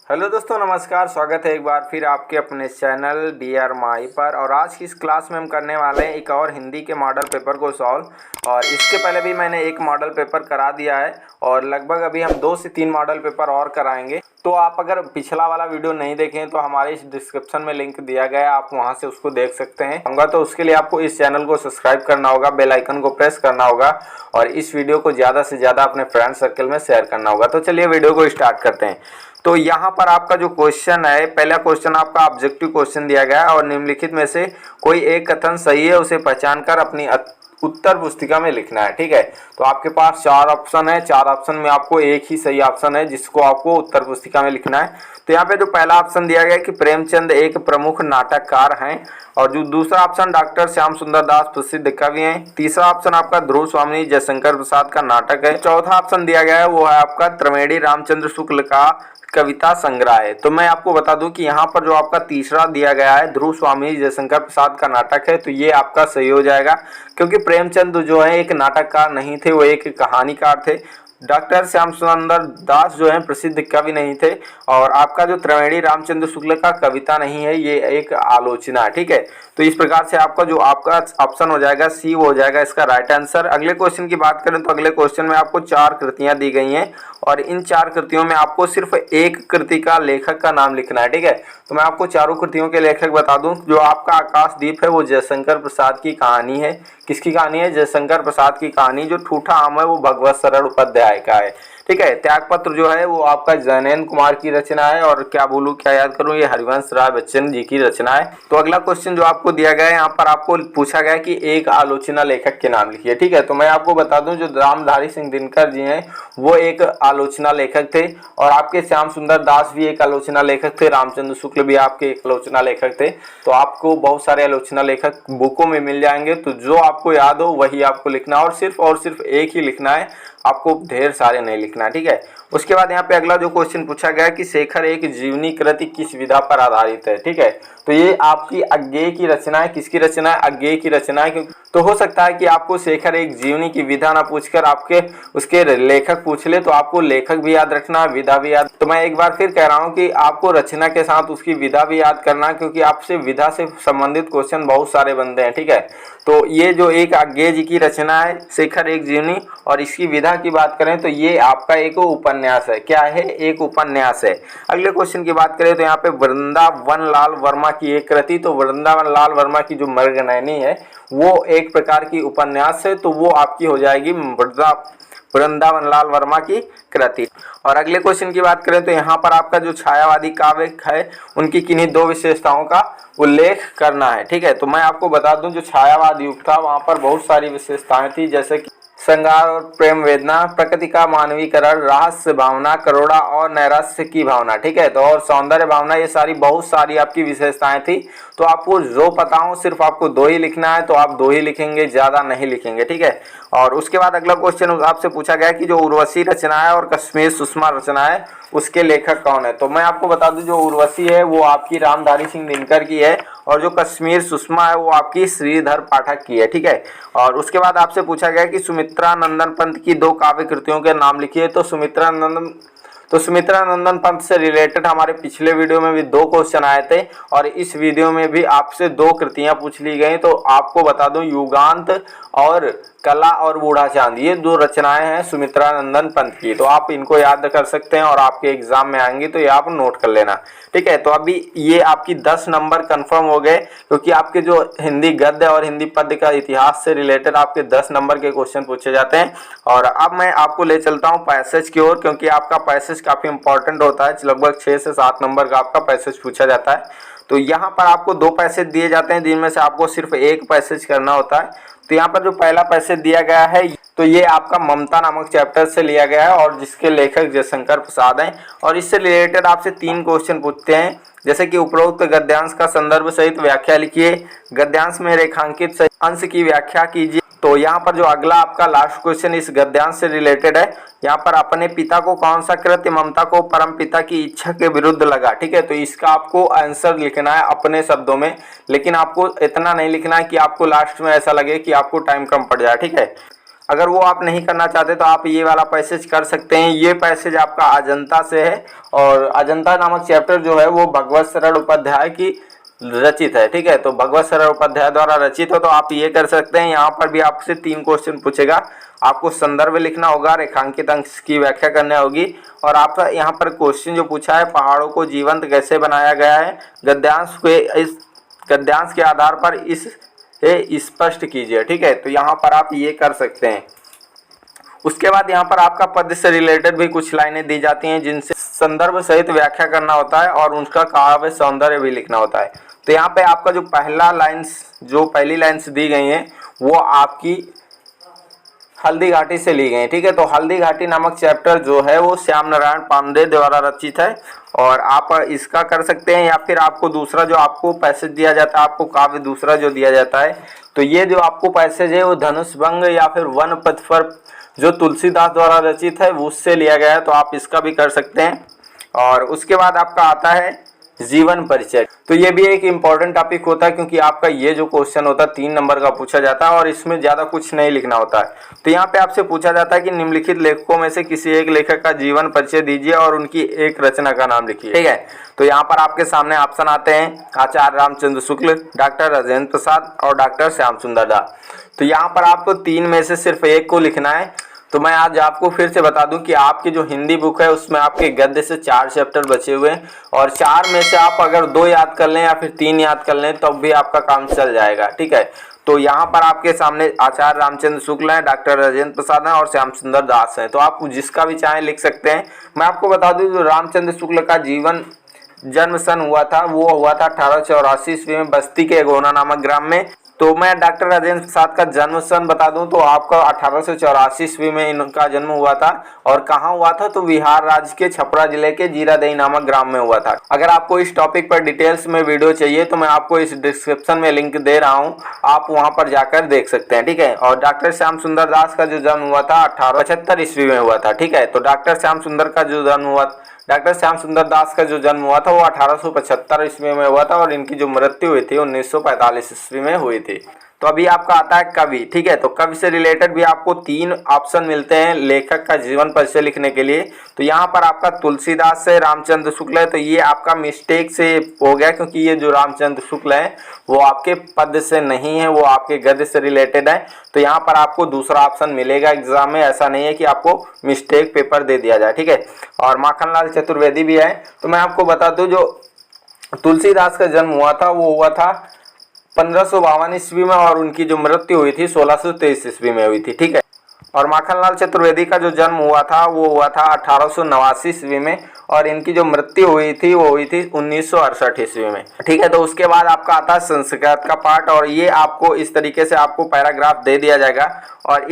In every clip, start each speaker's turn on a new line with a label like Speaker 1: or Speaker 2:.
Speaker 1: Hello दोस्तों, नमस्कार। स्वागत है एक बार फिर आपके अपने चैनल डीआर माई पर। और आज की इस क्लास में हम करने वाले हैं एक और हिंदी के मॉडल पेपर को सॉल्व। और इसके पहले भी मैंने एक मॉडल पेपर करा दिया है और लगभग अभी हम 2 से 3 मॉडल पेपर और कराएंगे। तो आप अगर पिछला वाला वीडियो नहीं देखें तो हमारे इस डिस्क्रिप्शन में लिंक दिया गया है, आप वहां से उसको देख सकते हैं। तो उसके लिए आपको इस चैनल को सब्सक्राइब करना होगा, बेल आइकन को प्रेस करना होगा और इस वीडियो को ज़्यादा से ज़्यादा अपने फ्रेंड सर्कल में शेयर करना होगा। तो चलिए वीडियो को स्टार्ट करते हैं। तो यहाँ पर आपका जो क्वेश्चन है, पहला क्वेश्चन आपका ऑब्जेक्टिव क्वेश्चन दिया गया है और निम्नलिखित में से कोई एक कथन सही है, उसे पहचान कर अपनी उत्तर पुस्तिका में लिखना है। ठीक है, तो आपके पास 4 ऑप्शन है, 4 ऑप्शन में आपको एक ही सही ऑप्शन है जिसको आपको उत्तर पुस्तिका में लिखना है। तो यहाँ पे जो पहला ऑप्शन दिया गया है कि प्रेमचंद एक प्रमुख नाटककार हैं, और जो दूसरा ऑप्शन डॉक्टर श्याम सुंदर दास प्रसिद्ध कवि हैं। तीसरा ऑप्शन आपका ध्रुव स्वामी जयशंकर प्रसाद का नाटक है। चौथा ऑप्शन दिया गया है वो है आपका त्रिवेणी रामचंद्र शुक्ल का कविता संग्रह है। तो मैं आपको बता दूं कि यहाँ पर जो आपका तीसरा दिया गया है ध्रुव स्वामी जयशंकर प्रसाद का नाटक है, तो ये आपका सही हो जाएगा, क्योंकि प्रेमचंद जो है एक नाटककार नहीं थे, वो एक कहानीकार थे। डॉक्टर श्याम सुंदर दास जो है प्रसिद्ध कवि नहीं थे, और आपका जो त्रिवेणी रामचंद्र शुक्ल का कविता नहीं है, ये एक आलोचना है। ठीक है, तो इस प्रकार से आपका जो आपका ऑप्शन हो जाएगा सी, वो हो जाएगा इसका राइट आंसर। अगले क्वेश्चन की बात करें तो अगले क्वेश्चन में आपको 4 कृतियां दी गई हैं और इन 4 कृतियों में आपको सिर्फ एक कृति का लेखक का नाम लिखना है। ठीक है, तो मैं आपको चारों कृतियों के लेखक बता दूं। जो आपका आकाशदीप है वो जयशंकर प्रसाद की कहानी है। किसकी कहानी है? जयशंकर प्रसाद की कहानी। जो ठूठा आम है वो भगवत सरल उपाध्याय का है। ठीक है, त्यागपत्र जो है वो आपका जैनेन्द्र कुमार की रचना है, और क्या बोलूं क्या याद करूं, ये हरिवंश राय बच्चन जी की रचना है। तो अगला क्वेश्चन जो आपको दिया गया है, यहाँ पर आपको पूछा गया है कि एक आलोचना लेखक के नाम लिखिए। ठीक है, तो मैं आपको बता दूं जो रामधारी सिंह दिनकर जी हैं वो एक आलोचना लेखक थे, और आपके श्याम सुंदर दास भी एक आलोचना लेखक थे, रामचंद्र शुक्ल भी आपके एक आलोचना लेखक थे। तो आपको बहुत सारे आलोचना लेखक बुकों में मिल जाएंगे, तो जो आपको याद हो वही आपको लिखना और सिर्फ एक ही लिखना है, आपको ढेर सारे नहीं लिखना। ठीक है, उसके बाद यहाँ पे अगला जो क्वेश्चन पूछा गया कि शेखर एक जीवनी कृति किस विधा पर आधारित है। ठीक है, तो ये आपकी अज्ञेय की रचना है। किसकी रचना है? अज्ञेय की रचना है। क्योंकि तो हो सकता है कि आपको शेखर एक जीवनी की विधा ना पूछकर आपके उसके लेखक पूछ ले, तो आपको लेखक भी याद रखना, विधा भी याद। तो मैं एक बार फिर कह रहा हूँ कि आपको रचना के साथ उसकी विधा भी याद करना, क्योंकि आपसे विधा से संबंधित क्वेश्चन बहुत सारे बनते हैं। ठीक है, तो ये जो एक अज्ञेय जी की रचना है शेखर एक जीवनी, और इसकी विधा की बात करें तो ये आपका एक उपन्यास है। क्या है? एक उपन्यास है। अगले क्वेश्चन की बात करें तो यहाँ पे वृंदावन लाल वर्मा की एक कृति, तो वृंदावन लाल वर्मा की जो मृगनयनी है वो एक प्रकार की उपन्यास है, तो वो आपकी हो जाएगी वृंदावन लाल वर्मा की कृति। और अगले क्वेश्चन की बात करें तो यहाँ पर आपका जो छायावादी काव्य है उनकी किन्हीं 2 विशेषताओं का उल्लेख करना है। ठीक है, तो मैं आपको बता दूं जो छायावाद युग था वहां पर बहुत सारी विशेषताएं थी, जैसे कि श्रृंगार और प्रेम वेदना, प्रकृति का मानवीकरण, रहस्य भावना, करुणा और नैराश्य की भावना। ठीक है, तो और सौंदर्य भावना, ये सारी बहुत सारी आपकी विशेषताएं थी। तो आपको जो पता हो सिर्फ आपको 2 ही लिखना है, तो आप 2 ही लिखेंगे, ज्यादा नहीं लिखेंगे। ठीक है, और उसके बाद अगला क्वेश्चन आपसे पूछा गया कि जो उर्वशी रचना है और कश्मीर सुषमा रचना है उसके लेखक कौन है। तो मैं आपको बता दूं जो उर्वशी है वो आपकी रामधारी सिंह दिनकर की है, और जो कश्मीर सुषमा है वो आपकी श्रीधर पाठक की है। ठीक है, और उसके बाद आपसे पूछा गया कि सुमित्रा नंदन पंत की 2 काव्य कृतियों के नाम लिखिए। तो सुमित्रा नंदन पंत से रिलेटेड हमारे पिछले वीडियो में भी 2 क्वेश्चन आए थे, और इस वीडियो में भी आपसे 2 कृतियां पूछ ली गई। तो आपको बता दूं युगांत और कला और बूढ़ा चांद, ये 2 रचनाएं हैं सुमित्रा नंदन पंत की। तो आप इनको याद कर सकते हैं और आपके एग्जाम में आएंगे तो ये आप नोट कर लेना। ठीक है, तो अभी ये आपकी 10 नंबर कंफर्म हो गए, क्योंकि आपके जो हिंदी गद्य और हिंदी पद्य का इतिहास से रिलेटेड आपके 10 नंबर के क्वेश्चन पूछे जाते हैं। और अब मैं आपको ले चलता हूँ पैसेज की ओर, क्योंकि आपका पैसेज काफी इंपॉर्टेंट होता है। लगभग 6 से 7 नंबर का आपका पैसेज पूछा जाता है। तो यहाँ पर आपको 2 पैसेज दिए जाते हैं, जिनमें से आपको सिर्फ एक पैसेज करना होता है। तो यहाँ पर जो पहला पैसेज दिया गया है तो ये आपका ममता नामक चैप्टर से लिया गया है, और जिसके लेखक जयशंकर प्रसाद हैं। और इससे रिलेटेड आपसे 3 क्वेश्चन पूछते हैं, जैसे कि उपरोक्त गद्यांश का संदर्भ सहित व्याख्या लिखिए, गद्यांश में रेखांकित अंश की व्याख्या कीजिए। तो यहाँ पर जो अगला आपका लास्ट क्वेश्चन इस गद्यांश से रिलेटेड है, यहाँ पर अपने पिता को कौन सा कृत्य ममता को परम पिता की इच्छा के विरुद्ध लगा। ठीक है, तो इसका आपको आंसर लिखना है अपने शब्दों में, लेकिन आपको इतना नहीं लिखना है कि आपको लास्ट में ऐसा लगे कि आपको टाइम कम पड़ जाए। ठीक है, अगर वो आप नहीं करना चाहते तो आप ये वाला पैसेज कर सकते हैं। ये पैसेज आपका अजंता से है और अजंता नामक चैप्टर जो है वो भगवत शरण उपाध्याय की रचित है। ठीक है, तो भगवत शरण उपाध्याय द्वारा रचित हो तो आप ये कर सकते हैं। यहाँ पर भी आपसे 3 क्वेश्चन पूछेगा, आपको संदर्भ लिखना होगा, रेखांकित अंक की व्याख्या करनी होगी और आपका यहाँ पर क्वेश्चन जो पूछा है, पहाड़ों को जीवंत कैसे बनाया गया है, गद्यांश के आधार पर इसे स्पष्ट कीजिए। ठीक है, तो यहाँ पर आप ये कर सकते हैं। उसके बाद यहाँ पर आपका पद से रिलेटेड भी कुछ लाइनें दी जाती हैं जिनसे संदर्भ सहित व्याख्या करना होता है और उनका काव्य सौंदर्य भी लिखना होता है। तो यहाँ पे आपका जो पहली लाइन्स दी गई हैं वो आपकी हल्दी घाटी से ली गई है। ठीक है, तो हल्दी घाटी नामक चैप्टर जो है वो श्याम नारायण पांडे द्वारा रचित है और आप इसका कर सकते हैं। या फिर आपको दूसरा जो आपको पैसेज दिया जाता है, आपको काव्य दूसरा जो दिया जाता है, तो ये जो आपको पैसेज है वो धनुष भंग या फिर वन पथ पर जो तुलसीदास द्वारा रचित है उससे लिया गया है, तो आप इसका भी कर सकते हैं। और उसके बाद आपका आता है जीवन परिचय। तो ये भी एक इम्पॉर्टेंट टॉपिक होता है क्योंकि आपका ये जो क्वेश्चन होता है 3 नंबर का पूछा जाता है और इसमें ज़्यादा कुछ नहीं लिखना होता है। तो यहाँ पे आपसे पूछा जाता है कि निम्नलिखित लेखकों में से किसी एक लेखक का जीवन परिचय दीजिए और उनकी एक रचना का नाम लिखिए। ठीक है, तो यहाँ पर आपके सामने ऑप्शन आते हैं आचार्य रामचंद्र शुक्ल, डॉक्टर राजेंद्र प्रसाद और डॉक्टर श्याम सुंदर दास। तो यहाँ पर आपको 3 में से सिर्फ एक को लिखना है। तो मैं आज आपको फिर से बता दूं कि आपकी जो हिंदी बुक है उसमें आपके गद्य से 4 चैप्टर बचे हुए हैं और 4 में से आप अगर 2 याद कर लें या फिर 3 याद कर लें तब भी आपका काम चल जाएगा। ठीक है, तो यहाँ पर आपके सामने आचार्य रामचंद्र शुक्ल हैं, डॉक्टर राजेंद्र प्रसाद हैं और श्याम सुंदर दास हैं। तो आप जिसका भी चाहें लिख सकते हैं। मैं आपको बता दूं जो रामचंद्र शुक्ल का जन्म सन हुआ था वो हुआ था 1884 ईस्वी में बस्ती के एगोना नामक ग्राम में। तो मैं डॉक्टर राजेंद्र प्रसाद का जन्म सन बता दूं तो आपका 1884 ईस्वी में इनका जन्म हुआ था और कहाँ हुआ था, तो बिहार राज्य के छपरा जिले के जीरादेई नामक ग्राम में हुआ था। अगर आपको इस टॉपिक पर डिटेल्स में वीडियो चाहिए तो मैं आपको इस डिस्क्रिप्शन में लिंक दे रहा हूँ, आप वहाँ पर जाकर देख सकते हैं। ठीक है, और डॉक्टर श्याम सुंदर दास का जो जन्म हुआ था 1875 ईस्वी में हुआ था। ठीक है, तो डॉक्टर श्याम सुंदर दास का जो जन्म हुआ था वो 1875 ईस्वी में हुआ था और इनकी जो मृत्यु हुई थी 1945 ईस्वी में हुई थी। तो अभी आपका आता है कवि। ठीक है, तो कवि से रिलेटेड भी आपको 3 ऑप्शन मिलते हैं लेखक का जीवन परिचय लिखने के लिए। तो यहाँ पर आपका तुलसीदास से रामचंद्र शुक्ल है, तो ये आपका मिस्टेक से हो गया क्योंकि ये जो रामचंद्र शुक्ल है वो आपके पद से नहीं है, वो आपके गद्य से रिलेटेड है। तो यहाँ पर आपको दूसरा ऑप्शन मिलेगा एग्जाम में, ऐसा नहीं है कि आपको मिस्टेक पेपर दे दिया जाए। ठीक है, और माखनलाल चतुर्वेदी भी है। तो मैं आपको बता दूं जो तुलसीदास का जन्म हुआ था वो हुआ था 1552 ईस्वी में और उनकी जो मृत्यु हुई थी 1623 ईस्वी में हुई थी। ठीक है, और माखनलाल चतुर्वेदी का जो जन्म हुआ था वो हुआ था 1889 ईस्वी में और इनकी जो मृत्यु हुई थी वो हुई थी 1968 ईस्वी में। ठीक है, तो उसके बाद आपका आता है संस्कृत का पार्ट और ये आपको इस तरीके से आपको पैराग्राफ दे दिया जाएगा और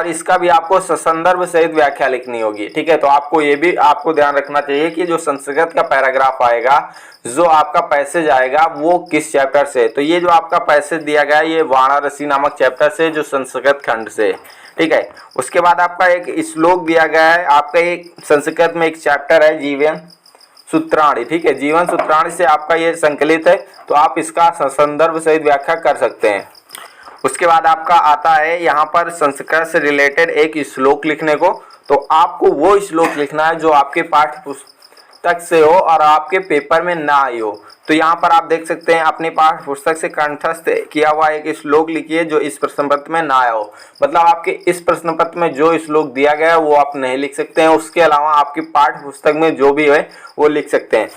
Speaker 1: इसका भी आपको संदर्भ सहित व्याख्या लिखनी होगी। ठीक है, तो आपको ये भी आपको ध्यान रखना चाहिए कि जो संस्कृत का पैराग्राफ आएगा, जो आपका पैसेज आएगा वो किस चैप्टर से। तो ये जो आपका पैसेज दिया गया है ये वाराणसी नामक चैप्टर से जो संस्कृत खंड से। ठीक है, उसके बाद आपका एक श्लोक दिया गया है, आपका एक संस्कृत में एक चैप्टर है जीवन सूत्राणी। ठीक है, जीवन सूत्राणी से आपका ये संकलित है, तो आप इसका संदर्भ सहित व्याख्या कर सकते हैं। उसके बाद आपका आता है यहाँ पर संस्कृत से रिलेटेड एक श्लोक लिखने को। तो आपको वो श्लोक लिखना है जो आपके पाठ्य पुस्तक से हो और आपके पेपर में ना आई हो। तो यहाँ पर आप देख सकते हैं अपने पाठ्य पुस्तक से कंठस्थ किया हुआ एक श्लोक लिखिए जो इस प्रश्न पत्र में ना आया हो। मतलब आपके इस प्रश्न पत्र में जो श्लोक दिया गया है वो आप नहीं लिख सकते हैं, उसके अलावा आपकी पाठ्य पुस्तक में जो भी है वो लिख सकते हैं।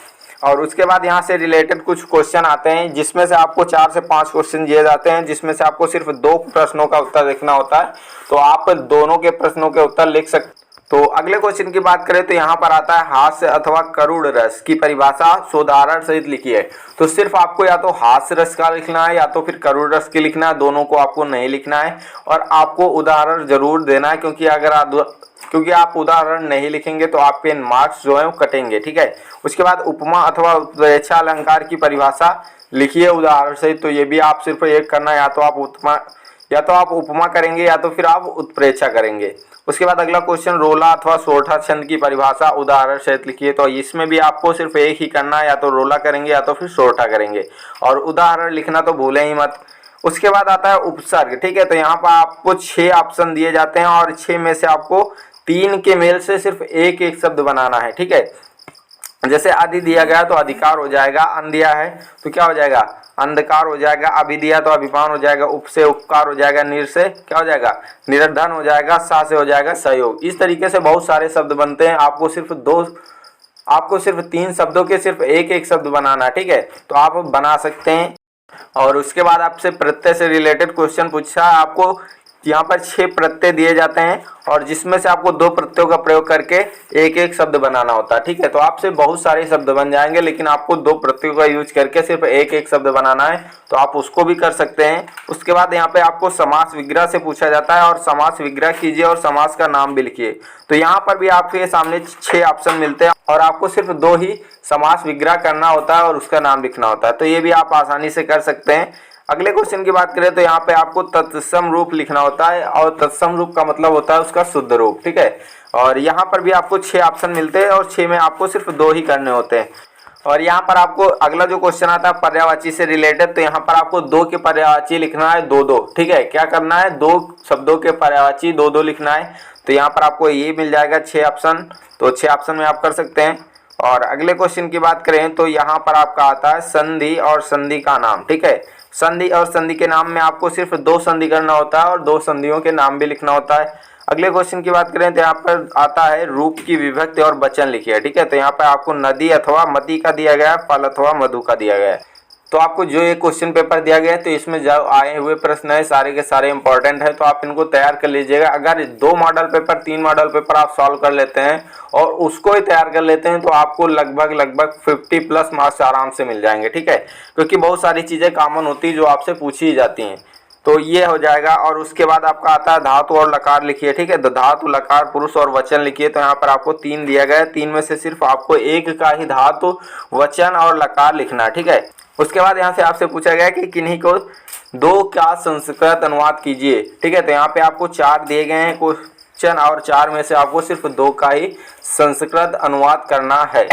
Speaker 1: और उसके बाद यहाँ से रिलेटेड कुछ क्वेश्चन आते हैं जिसमें से आपको 4 से 5 क्वेश्चन दिए जाते हैं, जिसमें से आपको सिर्फ 2 प्रश्नों का उत्तर लिखना होता है। तो आप दोनों के प्रश्नों के उत्तर लिख सकते। तो अगले क्वेश्चन की बात करें तो यहाँ पर आता है हास्य अथवा करुण रस की परिभाषा सोदाहरण सहित लिखी है। तो सिर्फ आपको या तो हास्य रस का लिखना है या तो फिर करुण रस की लिखना है, दोनों को आपको नहीं लिखना है और आपको उदाहरण जरूर देना है क्योंकि आप उदाहरण नहीं लिखेंगे तो आपके मार्क्स जो है वो कटेंगे। ठीक है, उसके बाद उपमा अथवा उत्प्रेक्षा अलंकार की परिभाषा लिखिए उदाहरण सहित। तो ये भी आप सिर्फ एक करना है, या तो आप उपमा करेंगे या तो फिर आप उत्प्रेक्षा करेंगे। उसके बाद अगला क्वेश्चन रोला अथवा सोरठा छंद की परिभाषा उदाहरण सहित लिखिए। तो इसमें भी आपको सिर्फ एक ही करना है, या तो रोला करेंगे या तो फिर सोरठा करेंगे और उदाहरण लिखना तो भूलें ही मत। उसके बाद आता है उपसर्ग, ठीक है। तो यहाँ पर आपको 6 ऑप्शन दिए जाते हैं और 6 में से आपको 3 के मेल से सिर्फ एक एक शब्द बनाना है, ठीक है। जैसे आदि दिया गया तो अधिकार हो जाएगा, अन दिया है तो क्या हो जाएगा, अंधकार हो जाएगा, अभि दिया तो अभिमान हो जाएगा, उप से उपकार हो जाएगा, निर से क्या हो जाएगा, निरधन हो जाएगा, सा से हो जाएगा सहयोग। इस तरीके से बहुत सारे शब्द बनते हैं। आपको सिर्फ 3 शब्दों के सिर्फ एक एक शब्द बनाना है, ठीक है। तो आप बना सकते हैं। और उसके बाद आपसे प्रत्यय से रिलेटेड क्वेश्चन पूछा है। आपको यहाँ पर 6 प्रत्यय दिए जाते हैं और जिसमें से आपको 2 प्रत्ययों का प्रयोग करके एक एक शब्द बनाना होता है, ठीक है। तो आपसे बहुत सारे शब्द बन जाएंगे, लेकिन आपको 2 प्रत्ययों का यूज करके सिर्फ एक एक शब्द बनाना है, तो आप उसको भी कर सकते हैं। उसके बाद यहाँ पे आपको समास विग्रह से पूछा जाता है और समास विग्रह कीजिए और समास का नाम भी लिखिए। तो यहाँ पर भी आपके सामने 6 ऑप्शन मिलते हैं और आपको सिर्फ 2 ही समास विग्रह करना होता है और उसका नाम लिखना होता है। तो ये भी आप आसानी से कर सकते हैं। अगले क्वेश्चन की बात करें तो यहाँ पे आपको तत्सम रूप लिखना होता है और तत्सम रूप का मतलब होता है उसका शुद्ध रूप, ठीक है। और यहाँ पर भी आपको 6 ऑप्शन मिलते हैं और 6 में आपको सिर्फ 2 ही करने होते हैं। और यहाँ पर आपको अगला जो क्वेश्चन आता है पर्यायवाची से रिलेटेड, तो यहाँ पर आपको 2 के पर्यायवाची लिखना है, 2-2, ठीक है। क्या करना है, 2 शब्दों के पर्यायवाची 2-2 लिखना है। तो यहाँ पर आपको ये मिल जाएगा 6 ऑप्शन, तो 6 ऑप्शन में आप कर सकते हैं। और अगले क्वेश्चन की बात करें तो यहाँ पर आपका आता है संधि और संधि का नाम, ठीक है। संधि और संधि के नाम में आपको सिर्फ 2 संधि करना होता है और 2 संधियों के नाम भी लिखना होता है। अगले क्वेश्चन की बात करें तो यहाँ पर आता है रूप की विभक्ति और वचन लिखिए, ठीक है। तो यहाँ पर आपको नदी अथवा मति का दिया गया है, फल अथवा मधु का दिया गया है। तो आपको जो ये क्वेश्चन पेपर दिया गया है तो इसमें जो आए हुए प्रश्न है सारे के सारे इंपॉर्टेंट है, तो आप इनको तैयार कर लीजिएगा। अगर 2 मॉडल पेपर 3 मॉडल पेपर आप सॉल्व कर लेते हैं और उसको ही तैयार कर लेते हैं तो आपको लगभग 50+ मार्क्स आराम से मिल जाएंगे, ठीक है। क्योंकि बहुत सारी चीज़ें कॉमन होती है जो आपसे पूछी ही जाती हैं। तो ये हो जाएगा। और उसके बाद आपका आता है धातु और लकार लिखिए, ठीक है। तो धातु, लकार, पुरुष और वचन लिखिए। तो यहाँ पर आपको 3 दिया गया है, 3 में से सिर्फ आपको एक का ही धातु, वचन और लकार लिखना है, ठीक है। उसके बाद यहाँ से आपसे पूछा गया कि किन्हीं को 2 का संस्कृत अनुवाद कीजिए, ठीक है। तो यहाँ पे आपको 4 दिए गए हैं क्वेश्चन और 4 में से आपको सिर्फ 2 का ही संस्कृत अनुवाद करना है।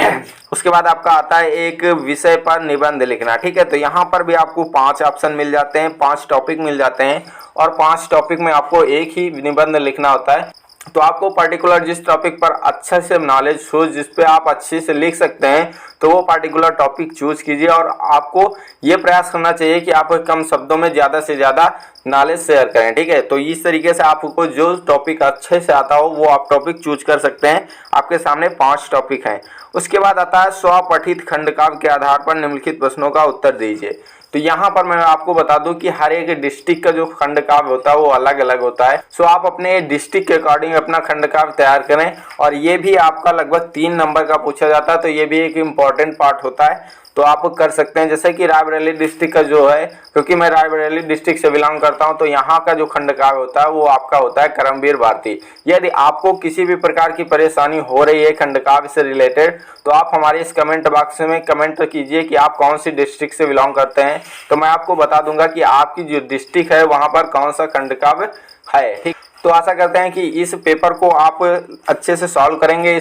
Speaker 1: उसके बाद आपका आता है एक विषय पर निबंध लिखना, ठीक है। तो यहाँ पर भी आपको 5 ऑप्शन मिल जाते हैं, 5 टॉपिक मिल जाते हैं और 5 टॉपिक में आपको एक ही निबंध लिखना होता है। तो आपको पर्टिकुलर जिस टॉपिक पर अच्छे से नॉलेज हो, जिस पे आप अच्छे से लिख सकते हैं, तो वो पर्टिकुलर टॉपिक चूज कीजिए। और आपको ये प्रयास करना चाहिए कि आप कम शब्दों में ज़्यादा से ज़्यादा नॉलेज शेयर करें, ठीक है। तो इस तरीके से आपको जो टॉपिक अच्छे से आता हो वो आप टॉपिक चूज कर सकते हैं। आपके सामने 5 टॉपिक हैं। उसके बाद आता है स्वपठित खंडकाव्य के आधार पर निम्नलिखित प्रश्नों का उत्तर दीजिए। तो यहाँ पर मैं आपको बता दूं कि हर एक डिस्ट्रिक्ट का जो खंडकाव्य होता है वो अलग अलग होता है। सो आप अपने डिस्ट्रिक्ट के अकॉर्डिंग अपना खंडकाव्य तैयार करें और ये भी आपका लगभग 3 नंबर का पूछा जाता है, तो ये भी एक इम्पॉर्टेंट पार्ट होता है। तो आप कर सकते हैं। जैसे कि रायबरेली डिस्ट्रिक्ट का जो है, क्योंकि मैं रायबरेली डिस्ट्रिक्ट से बिलोंग करता हूं, तो यहाँ का जो खंडकाव्य होता है वो आपका होता है करमवीर भारती। यदि आपको किसी भी प्रकार की परेशानी हो रही है खंडकाव्य से रिलेटेड, तो आप हमारे इस कमेंट बॉक्स में कमेंट कीजिए कि आप कौन सी डिस्ट्रिक्ट से बिलोंग करते हैं, तो मैं आपको बता दूंगा कि आपकी जो डिस्ट्रिक्ट है वहाँ पर कौन सा खंडकाव्य है, ठीक। तो आशा करते हैं कि इस पेपर को आप अच्छे से सॉल्व करेंगे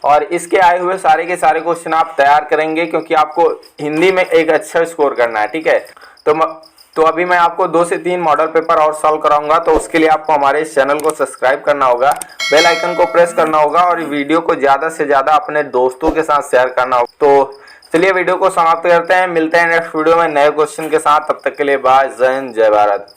Speaker 1: और इसके आए हुए सारे के सारे क्वेश्चन आप तैयार करेंगे, क्योंकि आपको हिंदी में एक अच्छा स्कोर करना है, ठीक है। तो अभी मैं आपको 2 से 3 मॉडल पेपर और सॉल्व कराऊंगा, तो उसके लिए आपको हमारे इस चैनल को सब्सक्राइब करना होगा, बेल आइकन को प्रेस करना होगा और वीडियो को ज़्यादा से ज़्यादा अपने दोस्तों के साथ शेयर करना होगा। तो चलिए वीडियो को समाप्त करते हैं, मिलते हैं नेक्स्ट वीडियो में नए क्वेश्चन के साथ। तब तक के लिए बाय, जय हिंद, जय भारत।